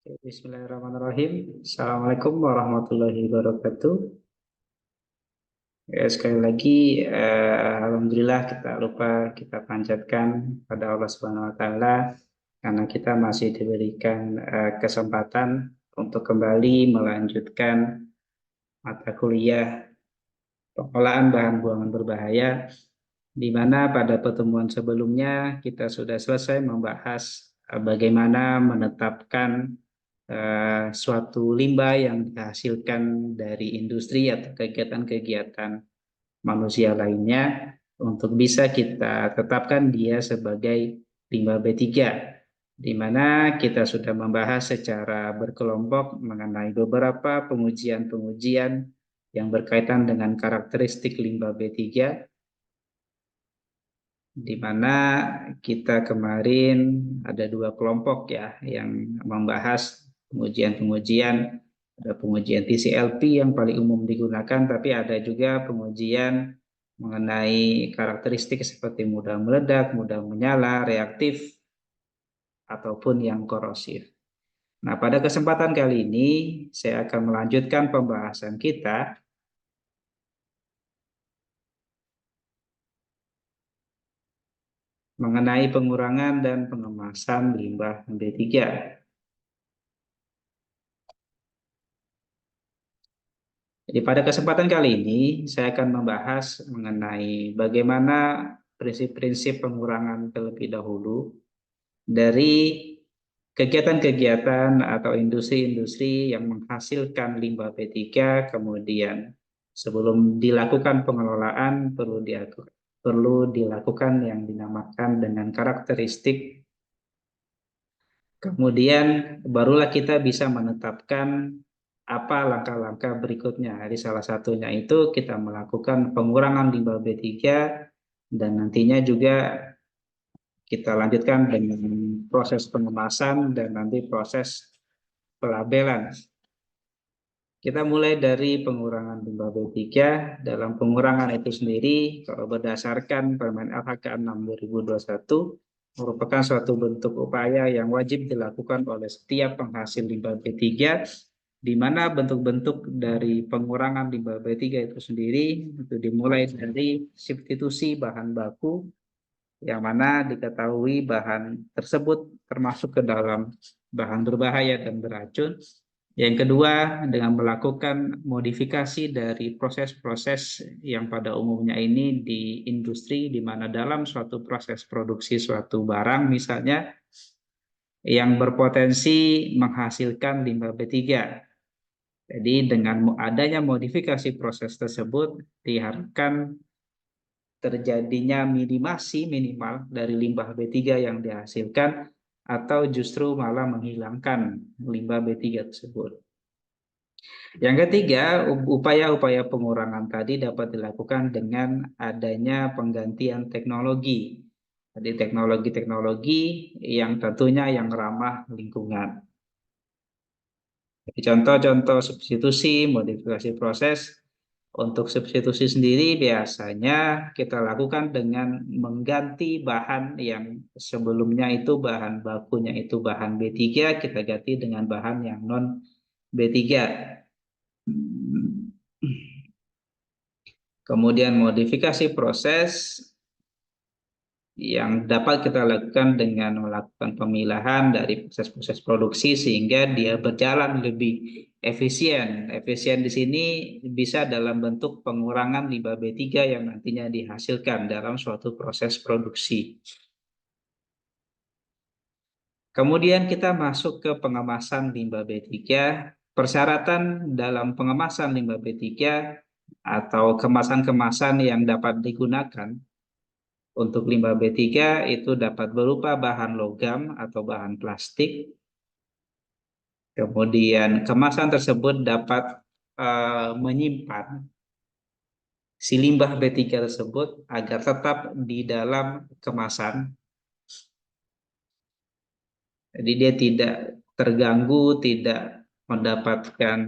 Bismillahirrahmanirrahim. Assalamualaikum warahmatullahi wabarakatuh. Ya, sekali lagi, alhamdulillah kita panjatkan pada Allah Subhanahu Wa Taala karena kita masih diberikan kesempatan untuk kembali melanjutkan mata kuliah pengolahan bahan buangan berbahaya, di mana pada pertemuan sebelumnya kita sudah selesai membahas bagaimana menetapkan suatu limbah yang dihasilkan dari industri atau kegiatan-kegiatan manusia lainnya untuk bisa kita tetapkan dia sebagai limbah B3, di mana kita sudah membahas secara berkelompok mengenai beberapa pengujian-pengujian yang berkaitan dengan karakteristik limbah B3, di mana kita kemarin ada dua kelompok ya yang membahas pengujian-pengujian. Ada pengujian TCLP yang paling umum digunakan, tapi ada juga pengujian mengenai karakteristik seperti mudah meledak, mudah menyala, reaktif, ataupun yang korosif. Nah, pada kesempatan kali ini saya akan melanjutkan pembahasan kita mengenai pengurangan dan pengemasan limbah B3. Jadi pada kesempatan kali ini saya akan membahas mengenai bagaimana prinsip-prinsip pengurangan terlebih dahulu dari kegiatan-kegiatan atau industri-industri yang menghasilkan limbah B3, kemudian sebelum dilakukan pengelolaan perlu dilakukan yang dinamakan dengan karakteristik. Kemudian barulah kita bisa menetapkan apa langkah-langkah berikutnya. Jadi salah satunya itu kita melakukan pengurangan limbah B3 dan nantinya juga kita lanjutkan dengan proses pengemasan dan nanti proses pelabelan. Kita mulai dari pengurangan limbah B3. Dalam pengurangan itu sendiri, kalau berdasarkan Permen LHK 6 2021, merupakan suatu bentuk upaya yang wajib dilakukan oleh setiap penghasil limbah B3, di mana bentuk-bentuk dari pengurangan limbah B3 itu sendiri itu dimulai dari substitusi bahan baku, yang mana diketahui bahan tersebut termasuk ke dalam bahan berbahaya dan beracun. Yang kedua, dengan melakukan modifikasi dari proses-proses yang pada umumnya ini di industri, di mana dalam suatu proses produksi suatu barang misalnya yang berpotensi menghasilkan limbah B3. Jadi dengan adanya modifikasi proses tersebut diharapkan terjadinya minimasi minimal dari limbah B3 yang dihasilkan, atau justru malah menghilangkan limbah B3 tersebut. Yang ketiga, upaya-upaya pengurangan tadi dapat dilakukan dengan adanya penggantian teknologi. Jadi teknologi-teknologi yang tentunya yang ramah lingkungan. Contoh-contoh substitusi, modifikasi proses. Untuk substitusi sendiri biasanya kita lakukan dengan mengganti bahan yang sebelumnya itu bahan bakunya itu bahan B3, kita ganti dengan bahan yang non B3. Kemudian modifikasi proses yang dapat kita lakukan dengan melakukan pemilahan dari proses-proses produksi sehingga dia berjalan lebih efisien. Efisien di sini bisa dalam bentuk pengurangan limbah B3 yang nantinya dihasilkan dalam suatu proses produksi. Kemudian kita masuk ke pengemasan limbah B3. Persyaratan dalam pengemasan limbah B3 atau kemasan-kemasan yang dapat digunakan untuk limbah B3 itu dapat berupa bahan logam atau bahan plastik. Kemudian kemasan tersebut dapat menyimpan si limbah B3 tersebut agar tetap di dalam kemasan. Jadi dia tidak terganggu, tidak mendapatkan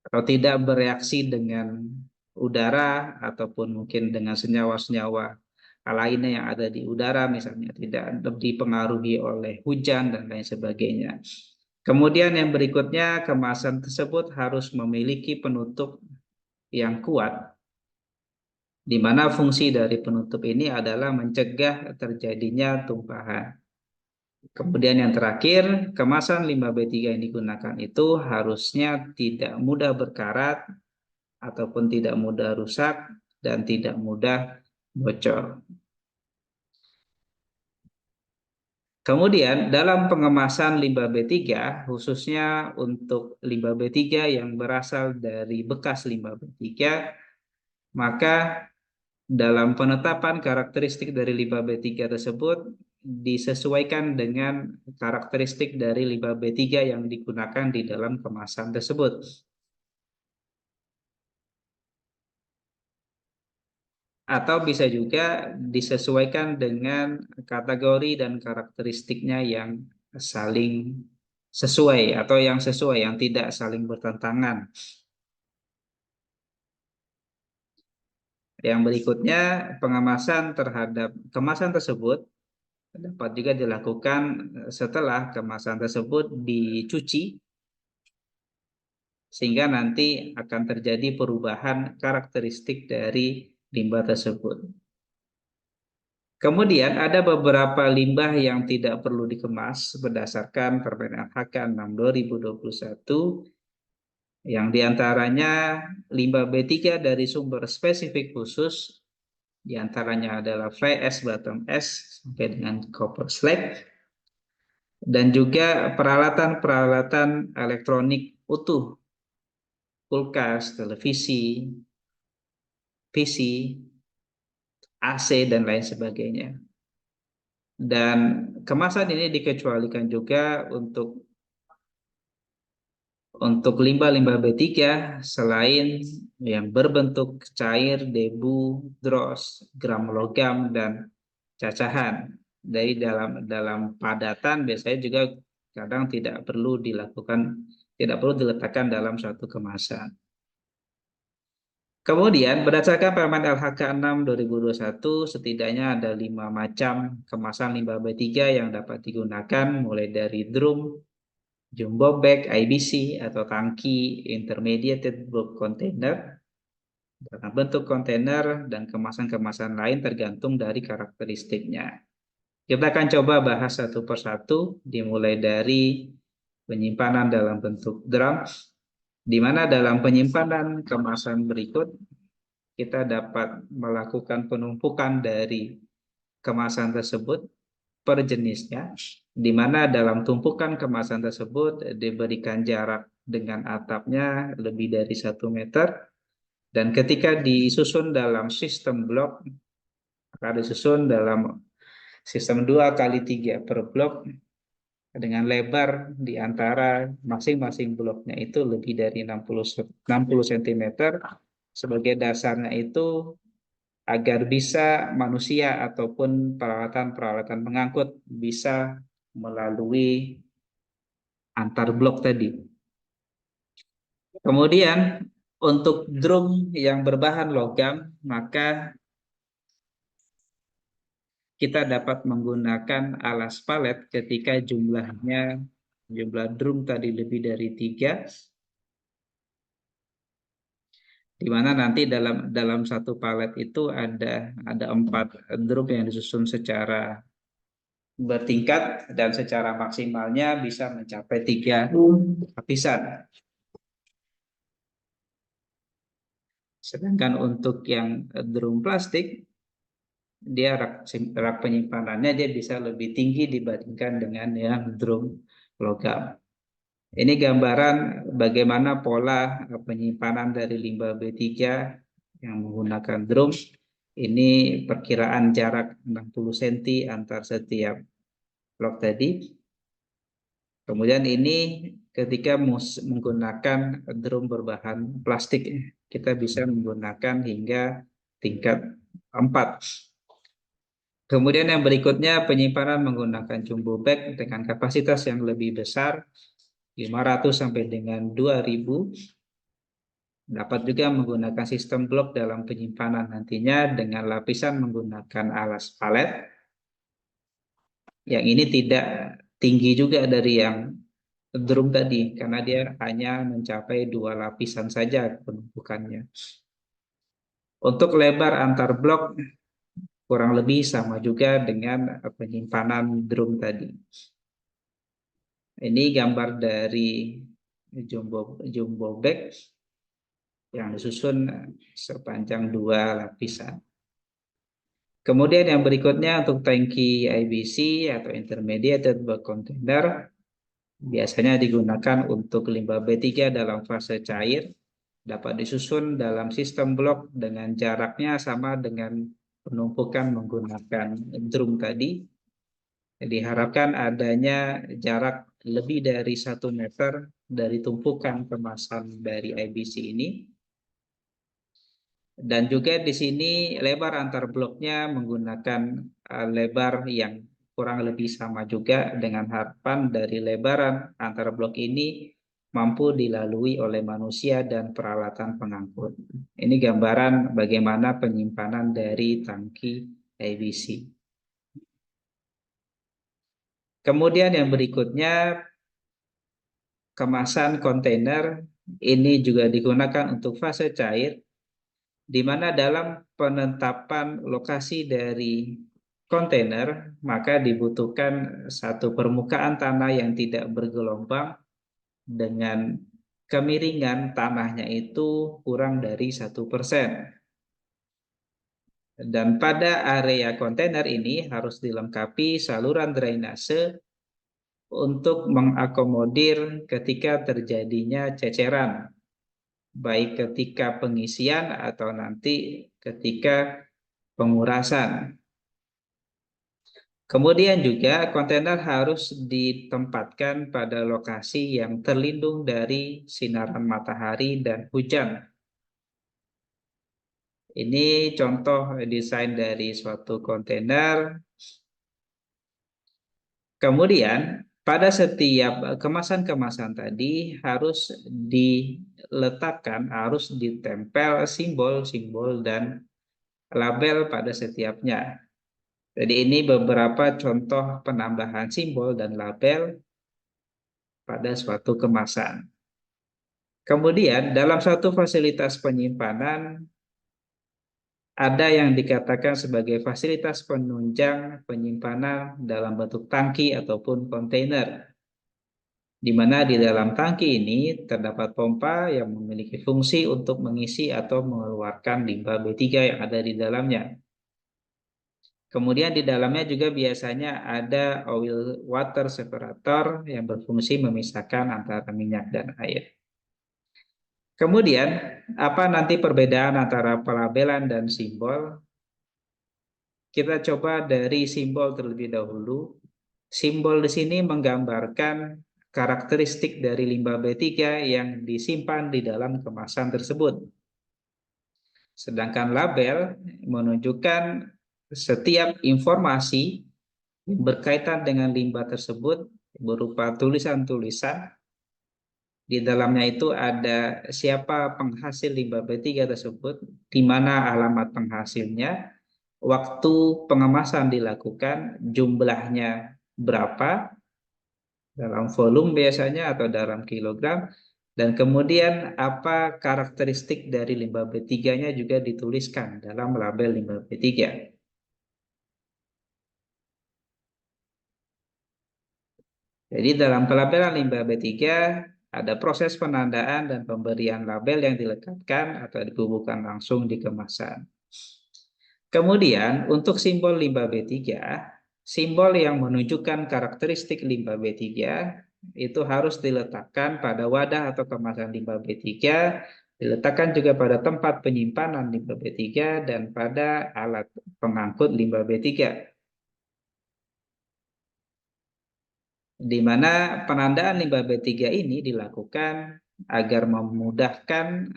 atau tidak bereaksi dengan udara ataupun mungkin dengan senyawa-senyawa lainnya yang ada di udara, misalnya tidak dipengaruhi oleh hujan dan lain sebagainya. Kemudian yang berikutnya, kemasan tersebut harus memiliki penutup yang kuat, di mana fungsi dari penutup ini adalah mencegah terjadinya tumpahan. Kemudian yang terakhir, kemasan limbah B3 yang digunakan itu harusnya tidak mudah berkarat ataupun tidak mudah rusak dan tidak mudah bocor. Kemudian dalam pengemasan limbah B3, khususnya untuk limbah B3 yang berasal dari bekas limbah B3, maka dalam penetapan karakteristik dari limbah B3 tersebut disesuaikan dengan karakteristik dari limbah B3 yang digunakan di dalam kemasan tersebut. Atau bisa juga disesuaikan dengan kategori dan karakteristiknya yang saling sesuai atau yang sesuai, yang tidak saling bertentangan. Yang berikutnya, pengemasan terhadap kemasan tersebut dapat juga dilakukan setelah kemasan tersebut dicuci, sehingga nanti akan terjadi perubahan karakteristik dari limbah tersebut. Kemudian ada beberapa limbah yang tidak perlu dikemas berdasarkan Permen LHK 6 2021, yang diantaranya limbah B3 dari sumber spesifik khusus, diantaranya adalah fly ash, bottom ash, sampai dengan copper slag, dan juga peralatan-peralatan elektronik utuh, kulkas, televisi, PC, AC, dan lain sebagainya. Dan kemasan ini dikecualikan juga untuk limbah-limbah B3 selain yang berbentuk cair, debu, dross, gram logam, dan cacahan. Dari dalam padatan biasanya juga kadang tidak perlu diletakkan dalam suatu kemasan. Kemudian berdasarkan Permen LHK 6 2021, setidaknya ada 5 macam kemasan limbah B3 yang dapat digunakan, mulai dari drum, jumbo bag, IBC atau tangki intermediate bulk container, dalam bentuk kontainer, dan kemasan-kemasan lain tergantung dari karakteristiknya. Kita akan coba bahas satu persatu, dimulai dari penyimpanan dalam bentuk drum, di mana dalam penyimpanan kemasan berikut kita dapat melakukan penumpukan dari kemasan tersebut per jenisnya, di mana dalam tumpukan kemasan tersebut diberikan jarak dengan atapnya lebih dari 1 meter, dan ketika disusun dalam sistem blok, maka disusun dalam sistem 2x3 per blok dengan lebar di antara masing-masing bloknya itu lebih dari 60 cm. Sebagai dasarnya itu agar bisa manusia ataupun peralatan-peralatan pengangkut bisa melalui antar blok tadi. Kemudian untuk drum yang berbahan logam, maka kita dapat menggunakan alas palet ketika jumlah drum tadi lebih dari 3, di mana nanti dalam satu palet itu ada 4 drum yang disusun secara bertingkat dan secara maksimalnya bisa mencapai 3 lapisan. Sedangkan untuk yang drum plastik, dia rak penyimpanannya dia bisa lebih tinggi dibandingkan dengan yang drum logam. Ini gambaran bagaimana pola penyimpanan dari limbah B3 yang menggunakan drum. Ini perkiraan jarak 60 cm antar setiap blok tadi. Kemudian ini ketika menggunakan drum berbahan plastik, kita bisa menggunakan hingga tingkat 4. Kemudian yang berikutnya, penyimpanan menggunakan jumbo bag dengan kapasitas yang lebih besar, 500 sampai dengan 2000. Dapat juga menggunakan sistem blok dalam penyimpanan nantinya dengan lapisan menggunakan alas palet. Yang ini tidak tinggi juga dari yang drum tadi, karena dia hanya mencapai 2 lapisan saja penumpukannya. Untuk lebar antar blok kurang lebih sama juga dengan penyimpanan drum tadi. Ini gambar dari jumbo bag yang disusun sepanjang 2 lapisan. Kemudian yang berikutnya untuk tangki IBC atau intermediate bulk container biasanya digunakan untuk limbah B3 dalam fase cair, dapat disusun dalam sistem blok dengan jaraknya sama dengan penumpukan menggunakan drum tadi. Diharapkan adanya jarak lebih dari 1 meter dari tumpukan kemasan dari IBC ini. Dan juga di sini lebar antar bloknya menggunakan lebar yang kurang lebih sama juga, dengan harapan dari lebaran antar blok ini mampu dilalui oleh manusia dan peralatan pengangkut. Ini gambaran bagaimana penyimpanan dari tangki IBC. Kemudian yang berikutnya, kemasan kontainer ini juga digunakan untuk fase cair, di mana dalam penetapan lokasi dari kontainer maka dibutuhkan satu permukaan tanah yang tidak bergelombang dengan kemiringan tanahnya itu kurang dari 1%. Dan pada area kontainer ini harus dilengkapi saluran drainase untuk mengakomodir ketika terjadinya ceceran, baik ketika pengisian atau nanti ketika pengurasan. Kemudian juga kontainer harus ditempatkan pada lokasi yang terlindung dari sinaran matahari dan hujan. Ini contoh desain dari suatu kontainer. Kemudian pada setiap kemasan-kemasan tadi harus diletakkan, harus ditempel simbol-simbol dan label pada setiapnya. Jadi ini beberapa contoh penambahan simbol dan label pada suatu kemasan. Kemudian dalam suatu fasilitas penyimpanan ada yang dikatakan sebagai fasilitas penunjang penyimpanan dalam bentuk tangki ataupun kontainer, di mana di dalam tangki ini terdapat pompa yang memiliki fungsi untuk mengisi atau mengeluarkan limbah B3 yang ada di dalamnya. Kemudian di dalamnya juga biasanya ada oil water separator yang berfungsi memisahkan antara minyak dan air. Kemudian, apa nanti perbedaan antara pelabelan dan simbol? Kita coba dari simbol terlebih dahulu. Simbol di sini menggambarkan karakteristik dari limbah B3 yang disimpan di dalam kemasan tersebut. Sedangkan label menunjukkan setiap informasi berkaitan dengan limbah tersebut berupa tulisan-tulisan. Di dalamnya itu ada siapa penghasil limbah B3 tersebut, di mana alamat penghasilnya, waktu pengemasan dilakukan, jumlahnya berapa, dalam volume biasanya atau dalam kilogram, dan kemudian apa karakteristik dari limbah B3-nya juga dituliskan dalam label limbah B3. Jadi dalam pelabelan limbah B3 ada proses penandaan dan pemberian label yang dilekatkan atau dibubuhkan langsung di kemasan. Kemudian untuk simbol limbah B3, simbol yang menunjukkan karakteristik limbah B3 itu harus diletakkan pada wadah atau kemasan limbah B3, diletakkan juga pada tempat penyimpanan limbah B3 dan pada alat pengangkut limbah B3. Di mana penandaan limbah B3 ini dilakukan agar memudahkan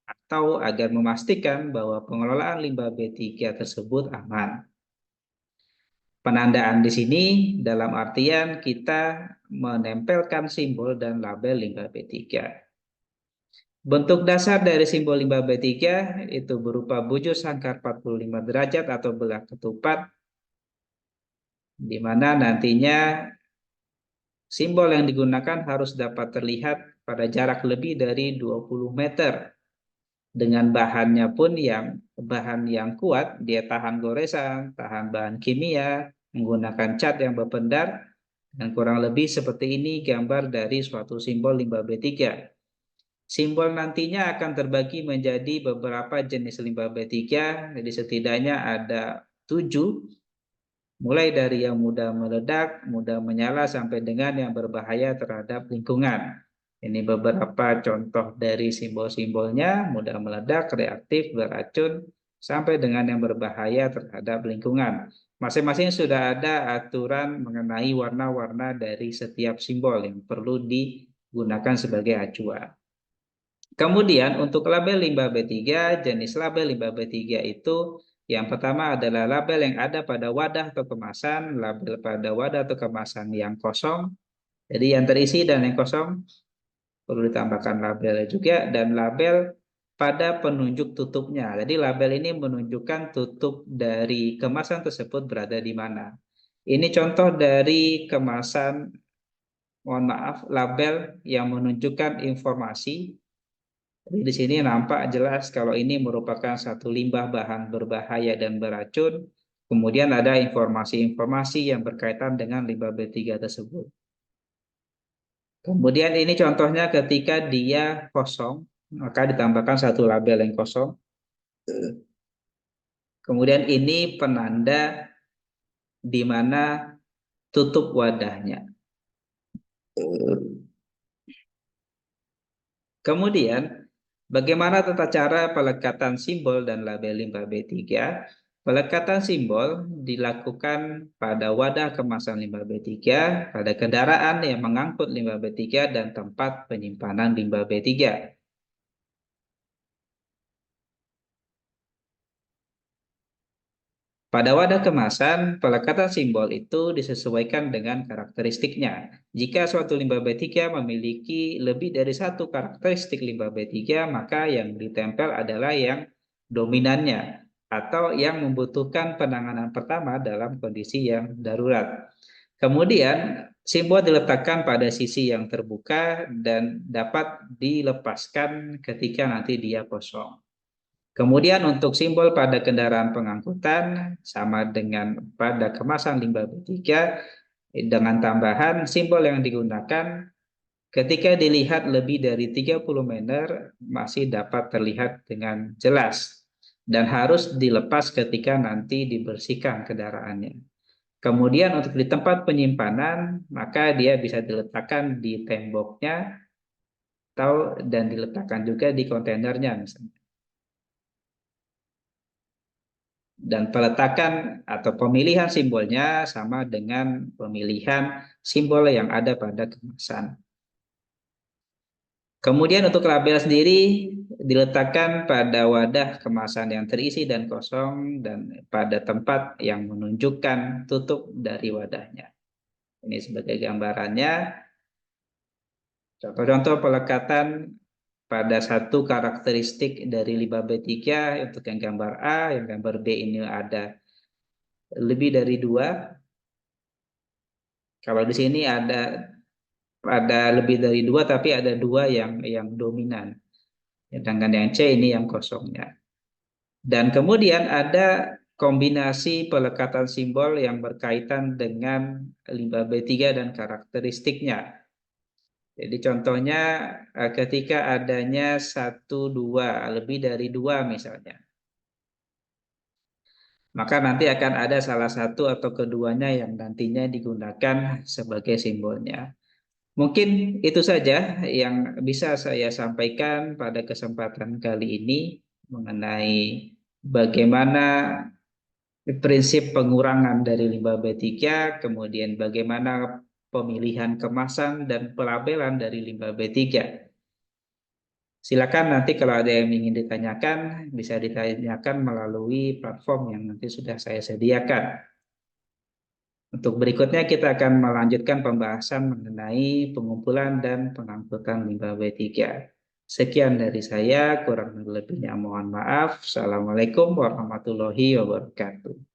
atau agar memastikan bahwa pengelolaan limbah B3 tersebut aman. Penandaan di sini dalam artian kita menempelkan simbol dan label limbah B3. Bentuk dasar dari simbol limbah B3 itu berupa bujur sangkar 45 derajat atau belah ketupat, di mana nantinya simbol yang digunakan harus dapat terlihat pada jarak lebih dari 20 meter. Dengan bahannya pun bahan yang kuat, dia tahan goresan, tahan bahan kimia, menggunakan cat yang berpendar, dan kurang lebih seperti ini gambar dari suatu simbol limbah B3. Simbol nantinya akan terbagi menjadi beberapa jenis limbah B3, jadi setidaknya ada 7, mulai dari yang mudah meledak, mudah menyala, sampai dengan yang berbahaya terhadap lingkungan. Ini beberapa contoh dari simbol-simbolnya: mudah meledak, reaktif, beracun, sampai dengan yang berbahaya terhadap lingkungan. Masing-masing sudah ada aturan mengenai warna-warna dari setiap simbol yang perlu digunakan sebagai acuan. Kemudian untuk label limbah B3, jenis label limbah B3 itu yang pertama adalah label yang ada pada wadah atau kemasan, label pada wadah atau kemasan yang kosong, jadi yang terisi dan yang kosong perlu ditambahkan label juga, dan label pada penunjuk tutupnya. Jadi label ini menunjukkan tutup dari kemasan tersebut berada di mana. Ini contoh dari kemasan, mohon maaf, label yang menunjukkan informasi. Jadi di sini nampak jelas kalau ini merupakan satu limbah bahan berbahaya dan beracun. Kemudian ada informasi-informasi yang berkaitan dengan limbah B3 tersebut. Kemudian ini contohnya ketika dia kosong, maka ditambahkan satu label yang kosong. Kemudian ini penanda di mana tutup wadahnya. Kemudian, bagaimana tata cara pelekatan simbol dan label limbah B3? Pelekatan simbol dilakukan pada wadah kemasan limbah B3, pada kendaraan yang mengangkut limbah B3, dan tempat penyimpanan limbah B3. Pada wadah kemasan, pelekatan simbol itu disesuaikan dengan karakteristiknya. Jika suatu limbah B3 memiliki lebih dari satu karakteristik limbah B3, maka yang ditempel adalah yang dominannya atau yang membutuhkan penanganan pertama dalam kondisi yang darurat. Kemudian, simbol diletakkan pada sisi yang terbuka dan dapat dilepaskan ketika nanti dia kosong. Kemudian untuk simbol pada kendaraan pengangkutan sama dengan pada kemasan limbah B3, dengan tambahan simbol yang digunakan ketika dilihat lebih dari 30 meter masih dapat terlihat dengan jelas dan harus dilepas ketika nanti dibersihkan kendaraannya. Kemudian untuk di tempat penyimpanan, maka dia bisa diletakkan di temboknya atau dan diletakkan juga di kontainernya misalnya. Dan peletakan atau pemilihan simbolnya sama dengan pemilihan simbol yang ada pada kemasan. Kemudian untuk label sendiri diletakkan pada wadah kemasan yang terisi dan kosong dan pada tempat yang menunjukkan tutup dari wadahnya. Ini sebagai gambarannya, contoh-contoh pelekatan pada satu karakteristik dari limbah B3. Untuk yang gambar A, yang gambar B ini ada lebih dari 2. Kalau di sini ada lebih dari 2, tapi ada 2 yang dominan. Sedangkan yang C ini yang kosongnya. Dan kemudian ada kombinasi pelekatan simbol yang berkaitan dengan limbah B3 dan karakteristiknya. Jadi contohnya ketika adanya 1, 2, lebih dari 2 misalnya, maka nanti akan ada salah satu atau keduanya yang nantinya digunakan sebagai simbolnya. Mungkin itu saja yang bisa saya sampaikan pada kesempatan kali ini mengenai bagaimana prinsip pengurangan dari limbah B3, kemudian bagaimana pemilihan kemasan dan pelabelan dari limbah B3. Silakan nanti kalau ada yang ingin ditanyakan, bisa ditanyakan melalui platform yang nanti sudah saya sediakan. Untuk berikutnya kita akan melanjutkan pembahasan mengenai pengumpulan dan pengangkutan limbah B3. Sekian dari saya, kurang lebihnya mohon maaf. Assalamualaikum warahmatullahi wabarakatuh.